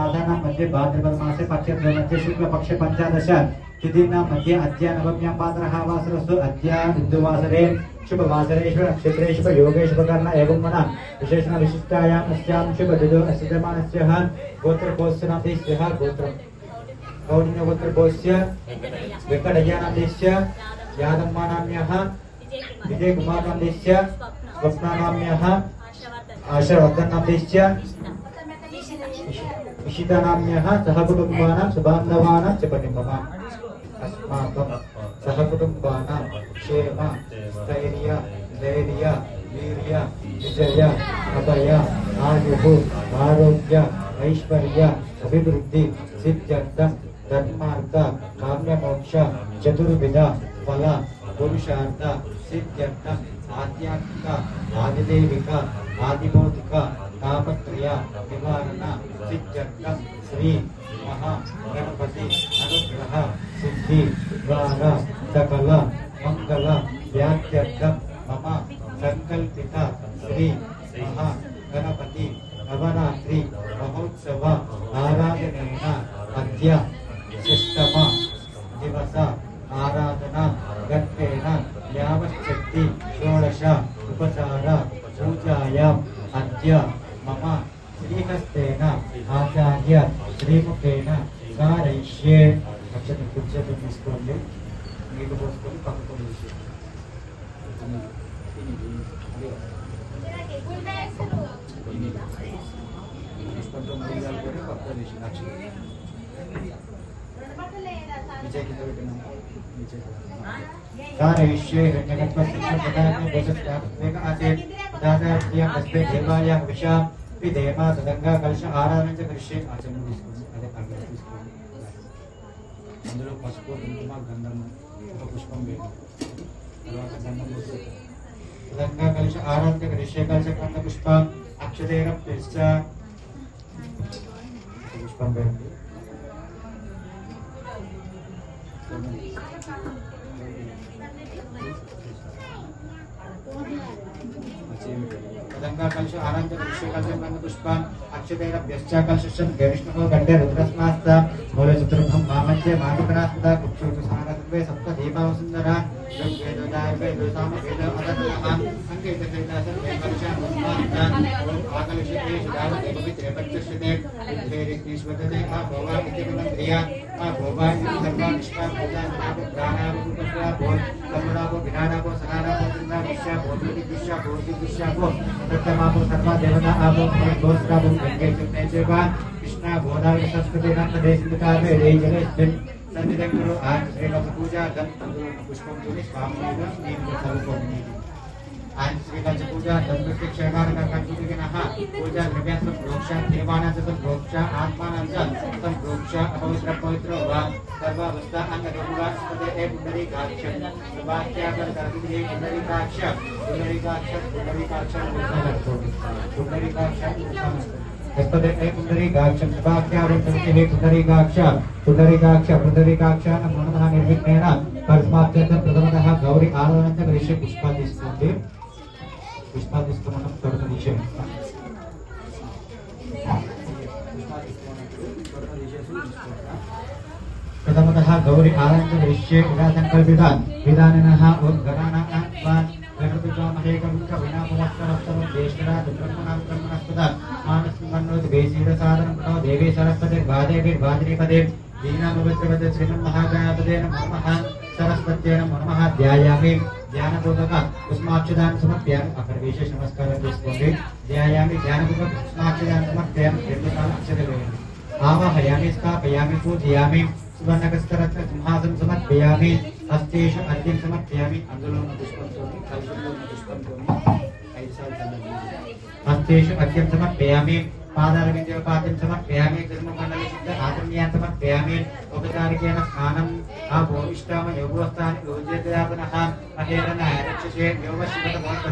मासानां मध्ये भाद्रपद मासे पक्षद्वय मध्ये शुक्लपक्षे 15 तिथीनां मध्ये अद्य नवम्यां पात्रः वासरस्तु अद्य विद्युवासरे शुभवासरेषु नक्षत्रेषु योगेषु कर्ण एवं मना विशेषण विशिष्टायाम् अस्यां शुभदिदो अस्यमानस्य गोत्रकोस्य नामधेयः गोत्रम् कौण्डिन्यगोत्रकोस्य वेङ्कटय्यनामधेयस्य यादम्मानाम्यः विजयकुमारनामधेयस्य स्वप्नानाम्यः आशर्वर्धननामधेयस्य इशितानाम्यः सहकुटुम्बानां सुबान्धवानां च परिमम अस्माकं सहकुटुम्बानां क्षेम स्थैर्य धैर्य वीर्य विजय अभय आयुः आरोग्य ऐश्वर्य अभिवृद्धि सिद्ध्यर्थं धर्मार्थ काम्यमोक्ष चतुर्विध फल पुरुषार्थ सिद्ध्यर्थं आध्यात्मिक आदिदेविक आदिभौतिक तापत्रय निवारण सिद्ध्यर्थं श्री महा गणपति अनुग्रह सिद्धि द्वार सकल मंगल व्याप्त्यर्थं मम संकल्पित श्री महा गणपति नवरात्रि महोत्सव आराधनेन अद्य षष्ठम दिवस आराधना गत्वेन यावच्छक्ति षोडश उपचार पूजायाम् अद्य मम श्रीहस्तेन आचार्य श्रीमुखेन कारयिष्ये अक्षतं कुर्चतं తీసుకోండి నీకు పోసుకొని పక్కకు తీసి పుష్పంతో మరియాలు కూడా పక్కకు తీసి అక్షతం విజయ కింద పెట్టినాము कारयिष्ये रण्यगत्वसिद्धप्रदाने वचस्यात्मेक आसीत् दादार्थियं हस्ते देवायां विशां विधेमा सदङ्गा कलश आराधनं च करिष्ये आचमनं తీసుకోండి అదే అక్కడ తీసుకోండి అందులో పసుపు కుంకుమ గంధము ఒక పుష్పం వేయండి తర్వాత గంధం వేసి సదङ्गा कलश आराधनं करिष्ये कलश गंध पुष्पं अक्षतेन प्रेष्ठ पुष्पं వేయండి गंगा कलश आनंद कलश गंध पुष्पं अक्षतेन प्रेष्ठ कलशं विष्णुः कंठे रुद्रस्मास्त मूले चतुर्भं वामध्ये मातुकनास्पदा कुक्षुषु सानसत्वे सप्त दीपावसुन्दरा वेदोदायवे दोसाम वेद अदत्तमः संकेतकेतासं कलशं पुष्पान्तान् आकलशे शिदाव देवपित्रे पञ्चश्रुते धेरिक्रीश्वरते आ भोगा इति गुणप्रिया आ भोगा इति सर्वा निष्ठा पूजा नाम प्राणावुपस्या बोल कमलावो विनानावो सनानावो चन्द्राविष्या भोधि दिशा भोधि दिशा भो तत्तमापो सर्वा देवता आपो गोस्त्रावो गंगे चुन्ने चेवा कृष्णा भोदा संस्कृते नमदेशिकावे रेजले स्थित सन्निधंगुरु आज श्रीलक्ष्मी पूजा गंध पुष्पम तुनि स्वामीना नीम सर्वकोटि आज श्रीलक्ष्मी पूजा गंध क्षयकार कंचुदिनः पूजा द्रव्यान् प्रोक्षा देवानां च प्रोक्षा आत्मानां च प्रोक्षा अपवित्र पवित्र वा सर्वावस्था अंगदेवगा स्पदे ए पुंडरीकाक्ष सुभाष्याकर कर्तुदे पुंडरीकाक्ष स्पदे ए पुंडरीकाक्ष सुभाष्याकर कर्तुदे पुंडरीकाक्ष नमो नमः निर्विघ्नेन परस्मात्यर्थ प्रथमतः गौरी आराधनं च करिष्ये पुष्पादिष्टमनं तोरणदिशे प्रथमतः गौरी आराधनं करिष्ये विधासंकल्पितान् विधानिनः ओं गणानां गणपतिस्वामहे कविका विनापुरस्करस्तवं ज्येष्ठरा दुर्ब्रह्मणां ब्रह्मणस्पदा मानस्मन्नोति वेसीरसादनं प्रणो देवी सरस्वती भादेवीर्भाद्रीपदे दीनामवित्रपदे श्रीमन्महागणापदे नमः सरस्वत्यै नमः ध्यायामि ध्यानपूर्वक पुष्पाक्षदानं समर्पयामि अकर विशेष नमस्कारं చేసుకోండి ध्यायामि ध्यानपूर्वक पुष्पाक्षदानं समर्पयामि निर्मितान् अक्षतवेयम् आवाहयामि स्थापयामि पूजयामि सुवर्णकस्तरत्न सिंहासनं समर्पयामि हस्तेषु अर्घ्यं समर्पयामि అందులో పుష్పంతోని కలశంలో పుష్పంతోని 5 సార్లు చల్లండి हस्तेषु अर्घ्यं समर्पयामि पादारविन्द्योपाद्यं समर्पयामि धर्ममण्डले शुद्ध आचम्यान् समर्पयामि औपचारिकेन स्नानम् आभूमिष्टाम योगोस्थानि योजयतया पुनः अहेरनाय रक्षसे योगशिवतमोत्तः